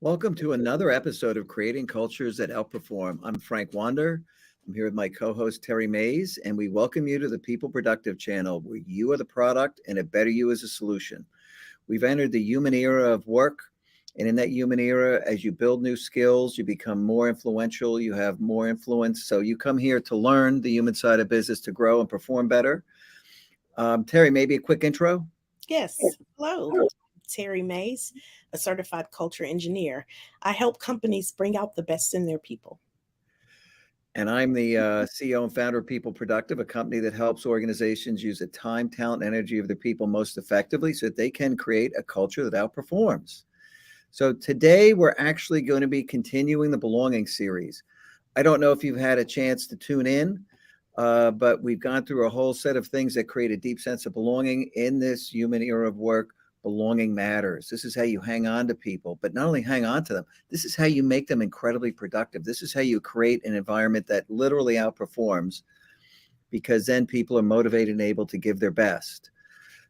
Welcome to another episode of Creating Cultures that Outperform. I'm Frank Wander. I'm here with my co-host Terry Mays, and we welcome you to the People Productive channel, where you are the product and a better you is a solution. We've entered the human era of work, and in that human era, as you build new skills, you become more influential, you have more influence. So you come here to learn the human side of business to grow and perform better. Terry, maybe a quick intro? Yes. Hello. Terry Mays, a certified culture engineer. I help companies bring out the best in their people. And I'm the CEO and founder of People Productive, a company that helps organizations use the time, talent, and energy of their people most effectively so that they can create a culture that outperforms. So today we're actually going to be continuing the belonging series. I don't know if you've had a chance to tune in, but we've gone through a whole set of things that create a deep sense of belonging in this human era of work. Belonging matters. This is how you hang on to people, but not only hang on to them, this is how you make them incredibly productive. This is how you create an environment that literally outperforms, because then people are motivated and able to give their best.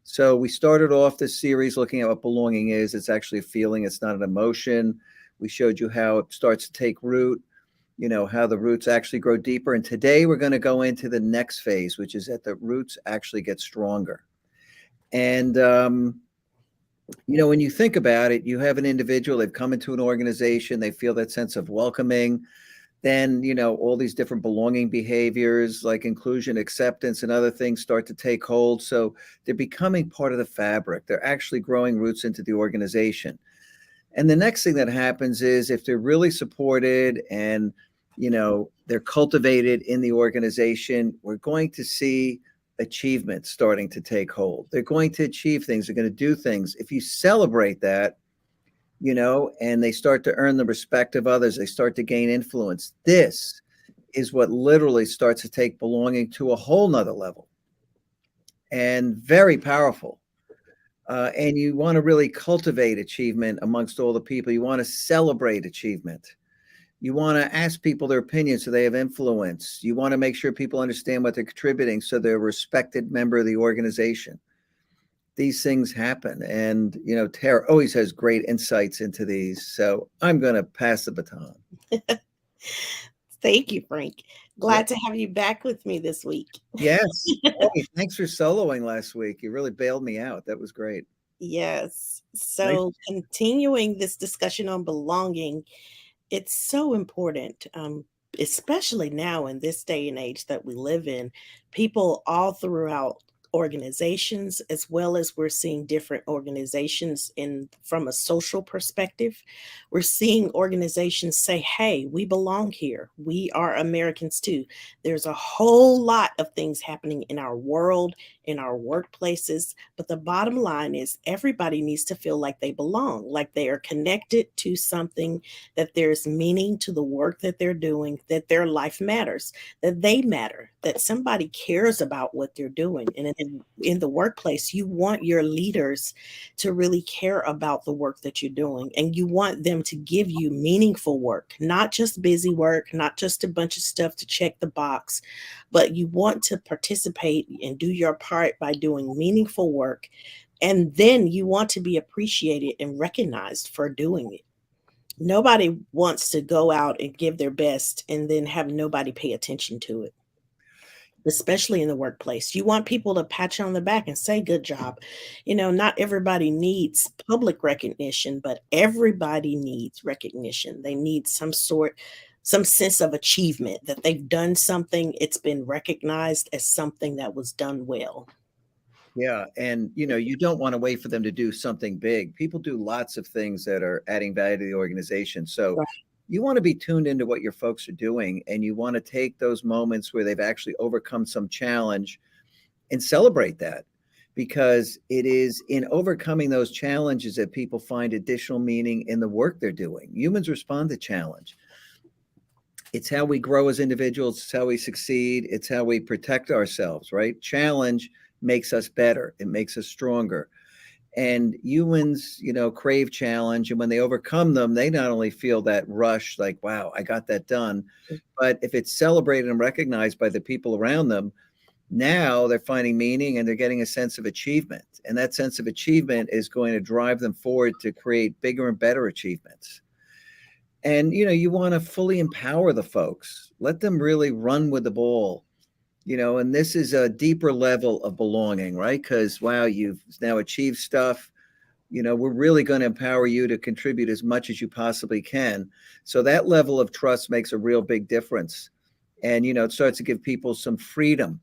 So we started off this series looking at what belonging is. It's actually a feeling, it's not an emotion. We showed you how it starts to take root, how the roots actually grow deeper. And today we're going to go into the next phase, which is that the roots actually get stronger. And when you think about it, you have an individual, they've come into an organization, they feel that sense of welcoming. Then, all these different belonging behaviors like inclusion, acceptance, and other things start to take hold. So they're becoming part of the fabric. They're actually growing roots into the organization. And the next thing that happens is if they're really supported and, they're cultivated in the organization, we're going to see achievements starting to take hold. They're going to achieve things. They're going to do things. If you celebrate that, and they start to earn the respect of others, they start to gain influence. This is what literally starts to take belonging to a whole nother level and very powerful. And you want to really cultivate achievement amongst all the people. You want to celebrate achievement. You want to ask people their opinions so they have influence. You want to make sure people understand what they're contributing so they're a respected member of the organization. These things happen. And, Tara always has great insights into these. So I'm going to pass the baton. Thank you, Frank. Yeah. Glad to have you back with me this week. Yes. Hey, thanks for soloing last week. You really bailed me out. That was great. Yes. Nice. So, continuing this discussion on belonging, it's so important, especially now in this day and age that we live in. People all throughout organizations, as well as we're seeing different organizations in from a social perspective, we're seeing organizations say, hey, we belong here, we are Americans too. There's a whole lot of things happening in our world, in our workplaces, but the bottom line is everybody needs to feel like they belong, like they are connected to something, that there's meaning to the work that they're doing, that their life matters, that they matter, that somebody cares about what they're doing. And in the workplace, you want your leaders to really care about the work that you're doing, and you want them to give you meaningful work, not just busy work, not just a bunch of stuff to check the box, but you want to participate and do your part by doing meaningful work. And then you want to be appreciated and recognized for doing it. Nobody wants to go out and give their best and then have nobody pay attention to it, especially in the workplace. You want people to pat you on the back and say, good job. Not everybody needs public recognition, but everybody needs recognition. They need some sense of achievement that they've done something, it's been recognized as something that was done well. Yeah. And, you don't want to wait for them to do something big. People do lots of things that are adding value to the organization. So Right. you want to be tuned into what your folks are doing, and you want to take those moments where they've actually overcome some challenge and celebrate that, because it is in overcoming those challenges that people find additional meaning in the work they're doing. Humans respond to challenge. It's how we grow as individuals, it's how we succeed, it's how we protect ourselves, right? Challenge makes us better, it makes us stronger. And humans, crave challenge. And when they overcome them, they not only feel that rush, like, wow, I got that done. But if it's celebrated and recognized by the people around them, now they're finding meaning and they're getting a sense of achievement. And that sense of achievement is going to drive them forward to create bigger and better achievements. And you want to fully empower the folks. Let them really run with the ball. And this is a deeper level of belonging, right? Because wow, you've now achieved stuff. We're really going to empower you to contribute as much as you possibly can. So that level of trust makes a real big difference. And it starts to give people some freedom,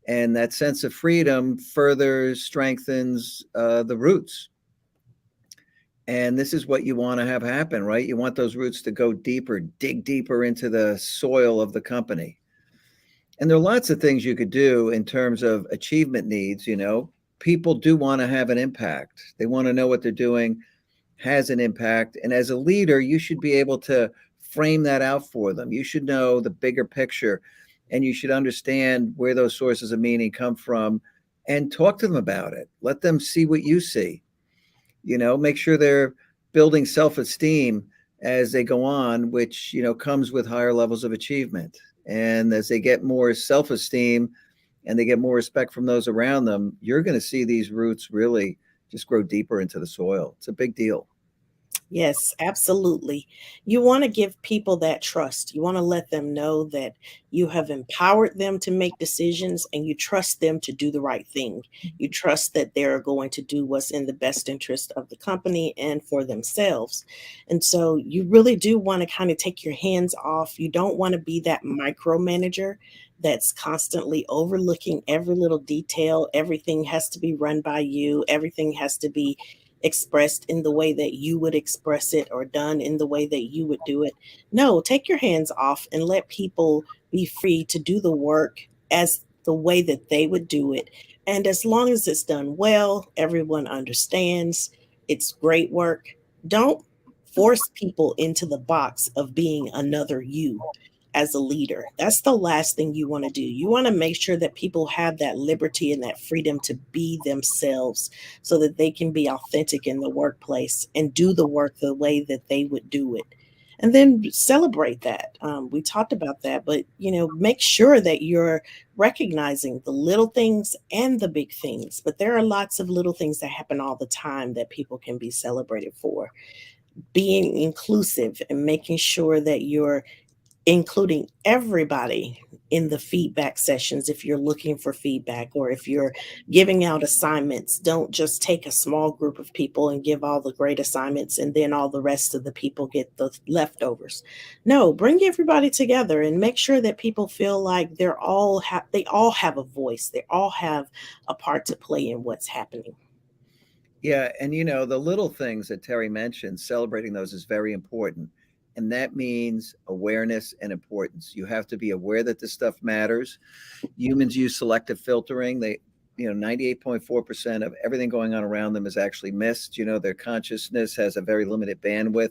and that sense of freedom further strengthens the roots. And this is what you want to have happen, right? You want those roots to go deeper, dig deeper into the soil of the company. And there are lots of things you could do in terms of achievement needs. People do want to have an impact. They want to know what they're doing has an impact. And as a leader, you should be able to frame that out for them. You should know the bigger picture, and you should understand where those sources of meaning come from and talk to them about it. Let them see what you see. Make sure they're building self-esteem as they go on, which, comes with higher levels of achievement. And as they get more self-esteem and they get more respect from those around them, you're going to see these roots really just grow deeper into the soil. It's a big deal. Yes, absolutely. You want to give people that trust. You want to let them know that you have empowered them to make decisions and you trust them to do the right thing. You trust that they're going to do what's in the best interest of the company and for themselves. And so you really do want to kind of take your hands off. You don't want to be that micromanager that's constantly overlooking every little detail. Everything has to be run by you, everything has to be expressed in the way that you would express it or done in the way that you would do it. No, take your hands off and let people be free to do the work as the way that they would do it. And as long as it's done well, everyone understands it's great work. Don't force people into the box of being another you as a leader. That's the last thing you want to do. You want to make sure that people have that liberty and that freedom to be themselves so that they can be authentic in the workplace and do the work the way that they would do it. And then celebrate that. We talked about that, but make sure that you're recognizing the little things and the big things. But there are lots of little things that happen all the time that people can be celebrated for. Being inclusive and making sure that you're including everybody in the feedback sessions if you're looking for feedback or if you're giving out assignments. Don't just take a small group of people and give all the great assignments and then all the rest of the people get the leftovers. No, bring everybody together and make sure that people feel like they all have a voice. They all have a part to play in what's happening. Yeah, and the little things that Terry mentioned, celebrating those is very important. And that means awareness and importance. You have to be aware that this stuff matters. Humans use selective filtering. 98.4% of everything going on around them is actually missed. Their consciousness has a very limited bandwidth,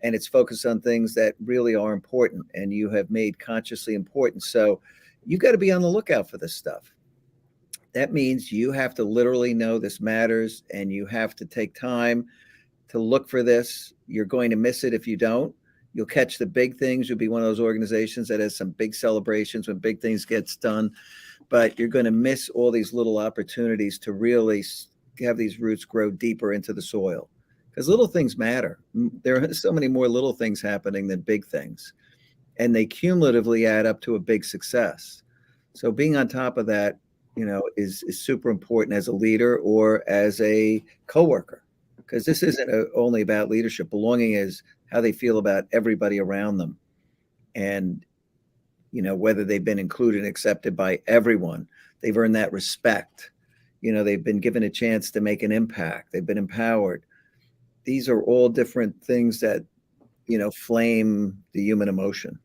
and it's focused on things that really are important and you have made consciously important. So you got to be on the lookout for this stuff. That means you have to literally know this matters, and you have to take time to look for this. You're going to miss it if you don't. You'll catch the big things. You'll be one of those organizations that has some big celebrations when big things gets done, but you're going to miss all these little opportunities to really have these roots grow deeper into the soil, because little things matter. There are so many more little things happening than big things, and they cumulatively add up to a big success. So being on top of that, is super important as a leader or as a coworker, because this isn't only about leadership. Belonging is how they feel about everybody around them, and whether they've been included and accepted by everyone. They've earned that respect. They've been given a chance to make an impact. They've been empowered. These are all different things that flame the human emotion.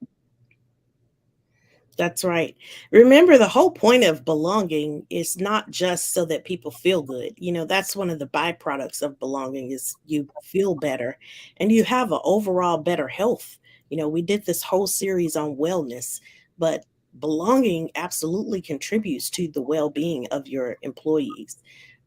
That's right. Remember, the whole point of belonging is not just so that people feel good. That's one of the byproducts of belonging is you feel better and you have an overall better health. We did this whole series on wellness, but belonging absolutely contributes to the well-being of your employees.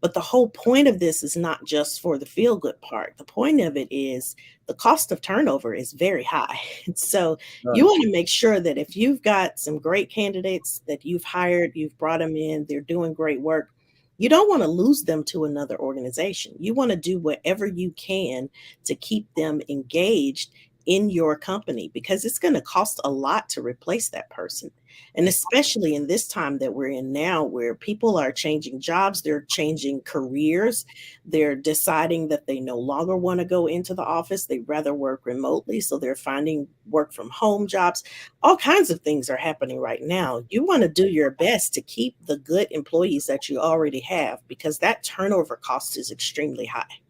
But the whole point of this is not just for the feel good part. The point of it is the cost of turnover is very high. So you want to make sure that if you've got some great candidates that you've hired, you've brought them in, they're doing great work, you don't want to lose them to another organization. You want to do whatever you can to keep them engaged in your company, because it's going to cost a lot to replace that person. And especially in this time that we're in now, where people are changing jobs, they're changing careers, they're deciding that they no longer want to go into the office, they'd rather work remotely. So they're finding work from home jobs. All kinds of things are happening right now. You want to do your best to keep the good employees that you already have, because that turnover cost is extremely high.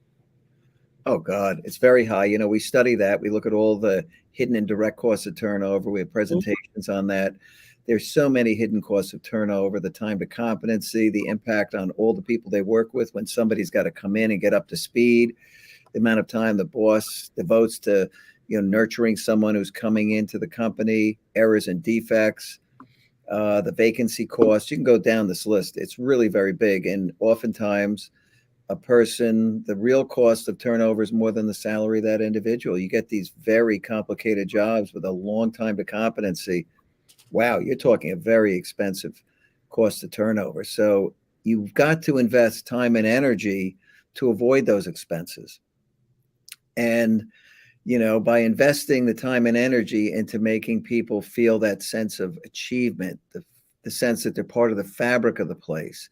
Oh God, it's very high. We study that. We look at all the hidden and direct costs of turnover. We have Mhm. presentations on that. There's so many hidden costs of turnover, the time to competency, the impact on all the people they work with when somebody's got to come in and get up to speed, the amount of time the boss devotes to, nurturing someone who's coming into the company, errors and defects, the vacancy costs. You can go down this list. It's really very big. And oftentimes the real cost of turnover is more than the salary of that individual. You get these very complicated jobs with a long time to competency. Wow, you're talking a very expensive cost of turnover. So you've got to invest time and energy to avoid those expenses. And, by investing the time and energy into making people feel that sense of achievement, the sense that they're part of the fabric of the place,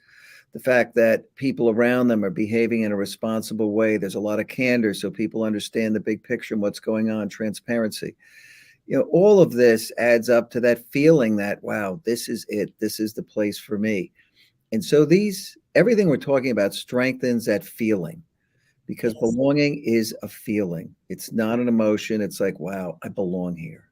the fact that people around them are behaving in a responsible way. There's a lot of candor so people understand the big picture and what's going on, transparency. All of this adds up to that feeling that, wow, this is it. This is the place for me. And so everything we're talking about strengthens that feeling, because Yes. belonging is a feeling. It's not an emotion. It's like, wow, I belong here.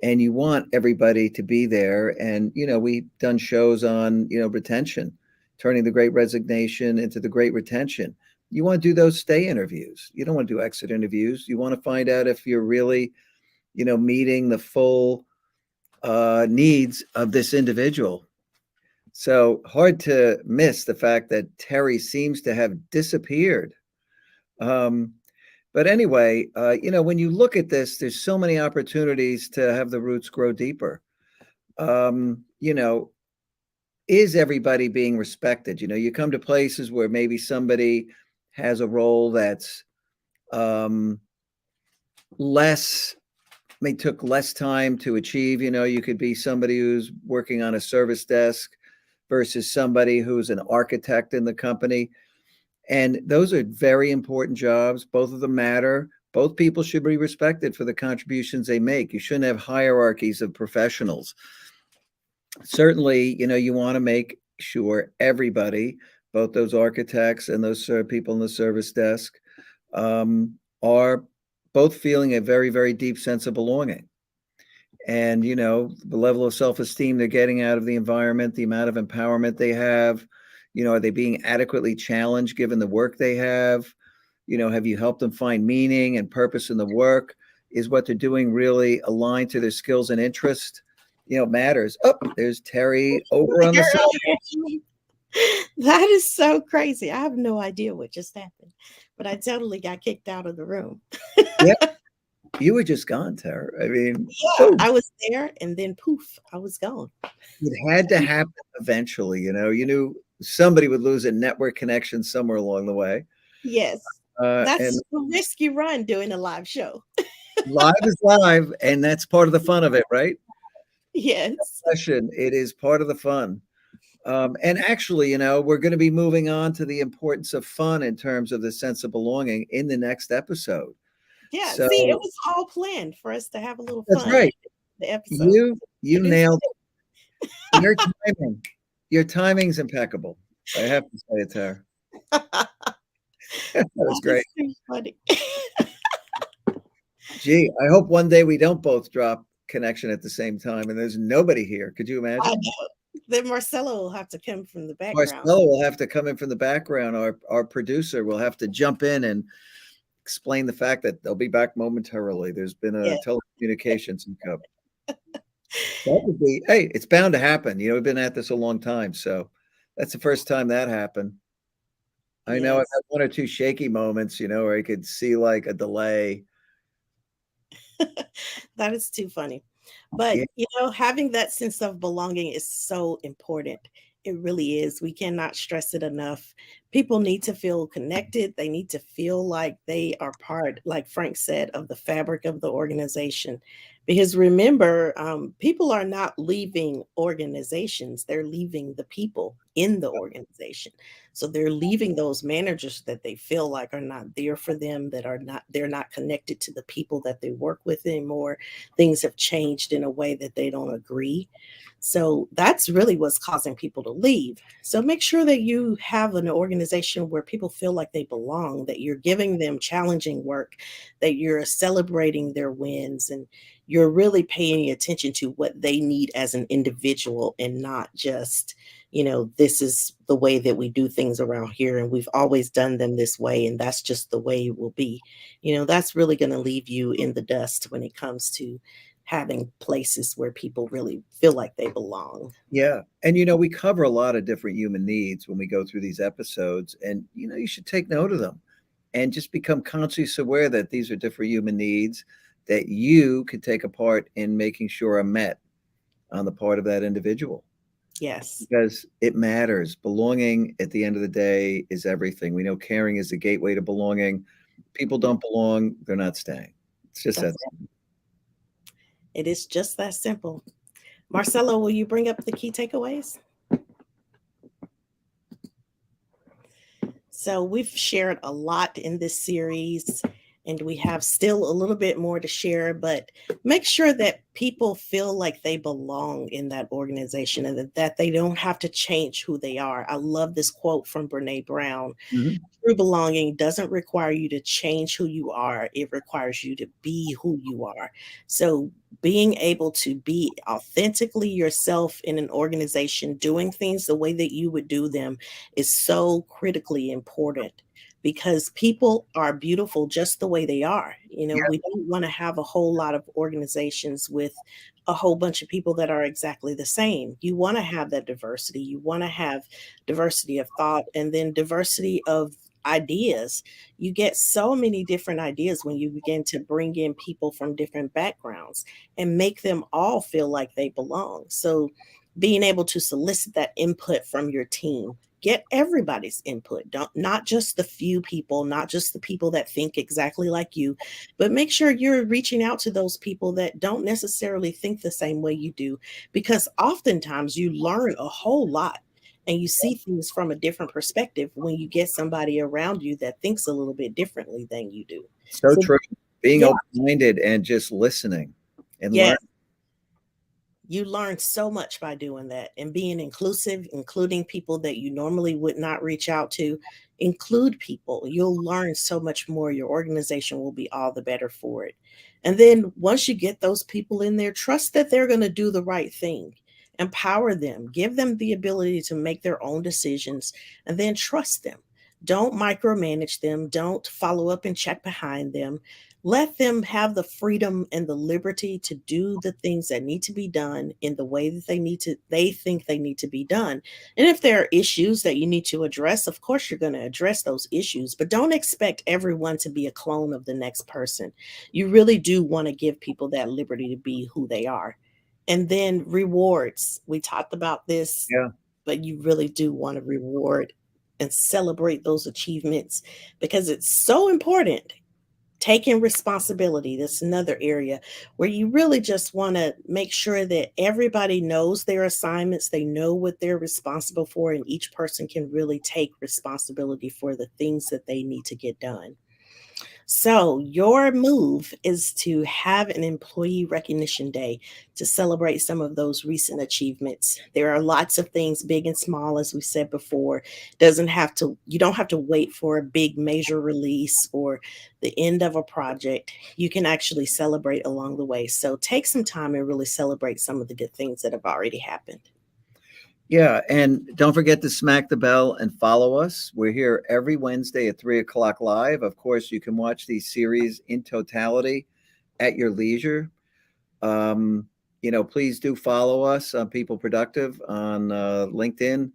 And you want everybody to be there. And, we've done shows on, retention, turning the great resignation into the great retention. You want to do those stay interviews. You don't want to do exit interviews. You want to find out if you're really, meeting the full needs of this individual. So hard to miss the fact that Terri seems to have disappeared. Um, but anyway, when you look at this, there's so many opportunities to have the roots grow deeper. Um, you know, is everybody being respected? You come to places where maybe somebody has a role that's um, less, may took less time to achieve. You could be somebody who's working on a service desk versus somebody who's an architect in the company. And those are very important jobs. Both of them matter. Both people should be respected for the contributions they make. You shouldn't have hierarchies of professionals. Certainly, you want to make sure everybody, both those architects and those people in the service desk, are both feeling a very, very deep sense of belonging. And, the level of self-esteem they're getting out of the environment, the amount of empowerment they have, are they being adequately challenged given the work they have? Have you helped them find meaning and purpose in the work? Is what they're doing really aligned to their skills and interest? Matters. Oh, there's Terri over on the side. That is so crazy. I have no idea what just happened, but I totally got kicked out of the room. Yeah, you were just gone, Terri. I mean, Yeah, boom. I was there and then poof, I was gone. It had to happen eventually. You knew somebody would lose a network connection somewhere along the way. Yes. And That's the risk you run doing a live show. live is live, and that's part of the fun of it, right? Yes. Question. It is part of the fun. And actually, we're going to be moving on to the importance of fun in terms of the sense of belonging in the next episode. Yeah. See, it So was all planned for us to have a little that's fun in right. the episode. You And it's nailed your timing. Your timing's impeccable. I have to say it, Tara. That was that great. is too funny. Gee, I hope one day we don't both drop connection at the same time and there's nobody here. Could you I imagine? know. Then Marcelo will have to come from the background. Marcelo will have to come in from the background. Our producer will have to jump in and explain the fact that they'll be back momentarily. There's been a Yeah. telecommunications hiccup. That would be, hey, it's bound to happen. We've been at this a long time, so that's the first time that happened. I know I've Yes. had one or two shaky moments, where I could see like a delay. That is too funny. Yeah, But, having that sense of belonging is so important. It really is. We cannot stress it enough. People need to feel connected. They need to feel like they are part, like Frank said, of the fabric of the organization. Because remember, people are not leaving organizations, they're leaving the people in the organization. So they're leaving those managers that they feel like are not there for them, that are not, they're not connected to the people that they work with anymore. Things have changed in a way that they don't agree. So that's really what's causing people to leave. So make sure that you have an organization where people feel like they belong, that you're giving them challenging work, that you're celebrating their wins, and you're really paying attention to what they need as an individual and not just, this is the way that we do things around here and we've always done them this way and that's just the way it will be. That's really going to leave you in the dust when it comes to having places where people really feel like they belong. Yeah. And, we cover a lot of different human needs when we go through these episodes. And, you should take note of them and just become consciously aware that these are different human needs that you can take a part in making sure are met on the part of that individual. Yes. Because it matters. Belonging at the end of the day is everything. We know caring is the gateway to belonging. People don't belong, they're not staying. It's just that. That's it. It is just that simple. Marcelo, will you bring up the key takeaways? So we've shared a lot in this series and we have still a little bit more to share, but make sure that people feel like they belong in that organization and that they don't have to change who they are. I love this quote from Brene Brown. Mhm. True belonging doesn't require you to change who you are. It requires you to be who you are. So being able to be authentically yourself in an organization, doing things the way that you would do them is so critically important because people are beautiful just the way they are. We don't want to have a whole lot of organizations with a whole bunch of people that are exactly the same. You want to have that diversity. You want to have diversity of thought and then diversity of ideas. You get so many different ideas when you begin to bring in people from different backgrounds and make them all feel like they belong. So being able to solicit that input from your team, get everybody's input, don't, not just the few people, not just the people that think exactly like you, but make sure you're reaching out to those people that don't necessarily think the same way you do, because oftentimes you learn a whole lot and you see things from a different perspective when you get somebody around you that thinks a little bit differently than you do. So So true. Being yeah, open-minded and just listening and yes, learn. you learn so much by doing that and being inclusive, including people that you normally would not reach out to. Include people. You'll learn so much more. Your organization will be all the better for it. And then once you get those people in there, trust that they're going to do the right thing. Empower them, give them the ability to make their own decisions, and then trust them. Don't micromanage them. Don't follow up and check behind them. Let them have the freedom and the liberty to do the things that need to be done in the way that they think they need to be done. And if there are issues that you need to address, of course you're going to address those issues, but don't expect everyone to be a clone of the next person. You really do want to give people that liberty to be who they are. And then rewards. We talked about this, Yeah. but you really do want to reward and celebrate those achievements because it's so important. Taking responsibility, that's another area where you really just want to make sure that everybody knows their assignments, they know what they're responsible for, and each person can really take responsibility for the things that they need to get done. So, your move is to have an employee recognition day to celebrate some of those recent achievements. There are lots of things, big and small, as we said before. You don't have to wait for a big major release or the end of a project. You can actually celebrate along the way. So, take some time and really celebrate some of the good things that have already happened. Yeah. And don't forget to smack the bell and follow us. We're here every Wednesday at 3 o'clock live. Of course, you can watch these series in totality at your leisure. Please do follow us on People Productive on LinkedIn.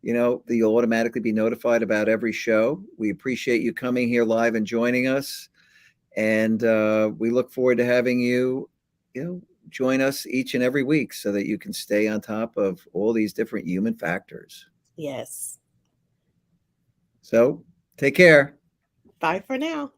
You'll automatically be notified about every show. We appreciate you coming here live and joining us. And we look forward to having you, join us each and every week so that you can stay on top of all these different human factors. Yes. So take care. Bye for now.